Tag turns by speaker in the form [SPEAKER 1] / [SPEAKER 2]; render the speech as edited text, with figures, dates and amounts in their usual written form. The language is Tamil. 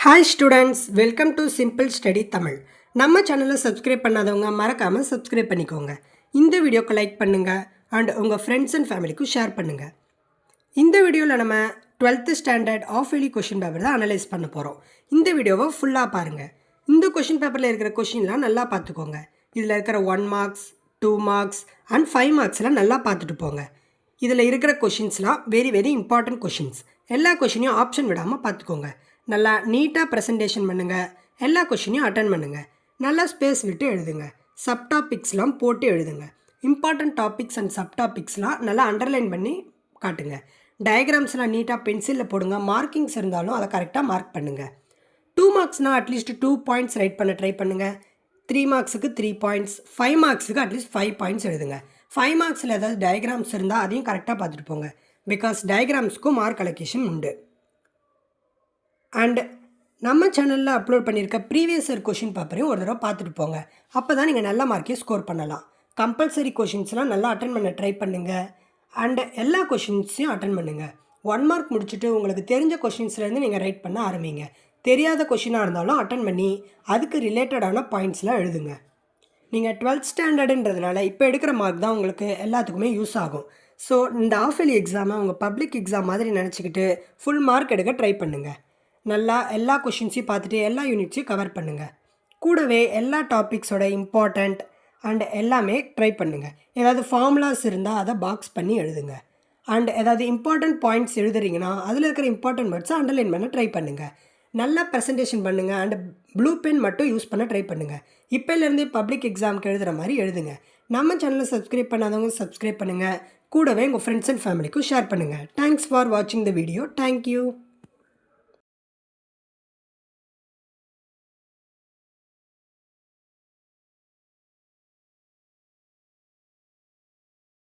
[SPEAKER 1] Hi students, welcome to Simple Study Tamil. நம்ம சேனலை சப்ஸ்கிரைப் பண்ணாதவங்க மறக்காம சப்ஸ்கிரைப் பண்ணிக்கோங்க. இந்த வீடியோக்கு லைக் பண்ணுங்க and உங்க friends and ஃபேமிலிக்கு ஷேர் பண்ணுங்க. இந்த வீடியோவில் நம்ம 12th standard of yearly question paper தான் அனலைஸ் பண்ண போகிறோம். இந்த வீடியோவை ஃபுல்லாக பாருங்கள். இந்த கொஷின் பேப்பரில் இருக்கிற கொஷின்லாம் நல்லா பார்த்துக்கோங்க. இதில் இருக்கிற 1 மார்க்ஸ் 2 மார்க்ஸ் அண்ட் 5 மார்க்ஸ்லாம் நல்லா பார்த்துட்டு போங்க. இதில் இருக்கிற கொஷின்ஸ்லாம் வெரி இம்பார்ட்டன்ட் கொஷின்ஸ். எல்லா கொஷினையும் ஆப்ஷன் விடாமல் பார்த்துக்கோங்க. நல்லா நீட்டாக ப்ரெசன்டேஷன் பண்ணுங்கள். எல்லா கொஷினையும் அட்டன் பண்ணுங்கள். நல்லா ஸ்பேஸ் விட்டு எழுதுங்க. சப்டாபிக்ஸ்லாம் போட்டு எழுதுங்க. இம்பார்ட்டன்ட் டாபிக்ஸ் அண்ட் சப்டாபிக்ஸ்லாம் நல்லா அண்டர்லைன் பண்ணி காட்டுங்க. டயக்ராம்ஸ்லாம் நீட்டாக பென்சிலில் போடுங்க. மார்க்கிங்ஸ் இருந்தாலும் அதை கரெக்டாக மார்க் பண்ணுங்கள். 2 மார்க்ஸ்னால் அட்லீஸ்ட் 2 பாயிண்ட்ஸ் ரைட் பண்ண ட்ரை பண்ணுங்கள். 3 மார்க்ஸுக்கு 3 பாயிண்ட்ஸ், 5 மார்க்ஸுக்கு அட்லீஸ்ட் 5 பாயிண்ட்ஸ் எழுதுங்க. 5 மார்க்ஸில் ஏதாவது டயக்ராம்ஸ் இருந்தால் அதையும் கரெக்டாக பார்த்துட்டு போங்க. பிகாஸ் டயக்ராம்ஸ்க்கும் மார்க் அலோகேஷன் உண்டு. அண்ட் நம்ம சேனலில் அப்லோட் பண்ணியிருக்க ப்ரீவியஸ் இயர் கொஷின் பேப்பரையும் ஒரு தடவை பார்த்துட்டு போங்க. அப்போ தான் நீங்கள் நல்ல மார்க்கே ஸ்கோர் பண்ணலாம். கம்பல்சரி கொஷின்ஸ்லாம் நல்லா அட்டன் பண்ண ட்ரை பண்ணுங்கள். அண்டு எல்லா கொஷின்ஸையும் அட்டன் பண்ணுங்கள். 1 மார்க் முடிச்சுட்டு உங்களுக்கு தெரிஞ்ச கொஷின்ஸ்லேருந்து நீங்கள் ரைட் பண்ண ஆரம்பிங்க. தெரியாத கொஷினாக இருந்தாலும் அட்டன் பண்ணி அதுக்கு ரிலேட்டடான பாயிண்ட்ஸ்லாம் எழுதுங்க. நீங்கள் 12th ஸ்டாண்டர்டுன்றதுனால இப்போ எடுக்கிற மார்க் தான் உங்களுக்கு எல்லாத்துக்குமே யூஸ் ஆகும். ஸோ இந்த ஆஃப் இயர்லி எக்ஸாமை உங்கள் பப்ளிக் எக்ஸாம் மாதிரி நினச்சிக்கிட்டு ஃபுல் மார்க் எடுக்க ட்ரை பண்ணுங்கள். நல்லா எல்லா கொஷின்ஸையும் பார்த்துட்டு எல்லா யூனிட்ஸையும் கவர் பண்ணுங்கள். கூடவே எல்லா டாபிக்ஸோட இம்பார்ட்டண்ட் அண்ட் எல்லாமே ட்ரை பண்ணுங்கள். ஏதாவது ஃபார்முலாஸ் இருந்தால் அதை பாக்ஸ் பண்ணி எழுதுங்க. அண்ட் ஏதாவது இம்பார்ட்டண்ட் பாயிண்ட்ஸ் எழுதுறீங்கன்னா அதில் இருக்கிற இம்பார்ட்டன்ட் வேர்ட்ஸை அண்டர்லைன் பண்ண ட்ரை பண்ணுங்கள். நல்லா ப்ரெசன்டேஷன் பண்ணுங்கள். அண்ட் ப்ளூ பென் மட்டும் யூஸ் பண்ண ட்ரை பண்ணுங்கள். இப்போலேருந்தே பப்ளிக் எக்ஸாமுக்கு எழுதுகிற மாதிரி எழுதுங்க. நம்ம சேனலை சப்ஸ்கிரைப் பண்ணாதவங்க சப்ஸ்கிரைப் பண்ணுங்கள். கூடவே உங்கள் ஃப்ரெண்ட்ஸ் அண்ட் ஃபேமிலிக்கும் ஷேர் பண்ணுங்கள். தேங்க்ஸ் ஃபார் வாட்சிங் த வீடியோ. தேங்க்யூ.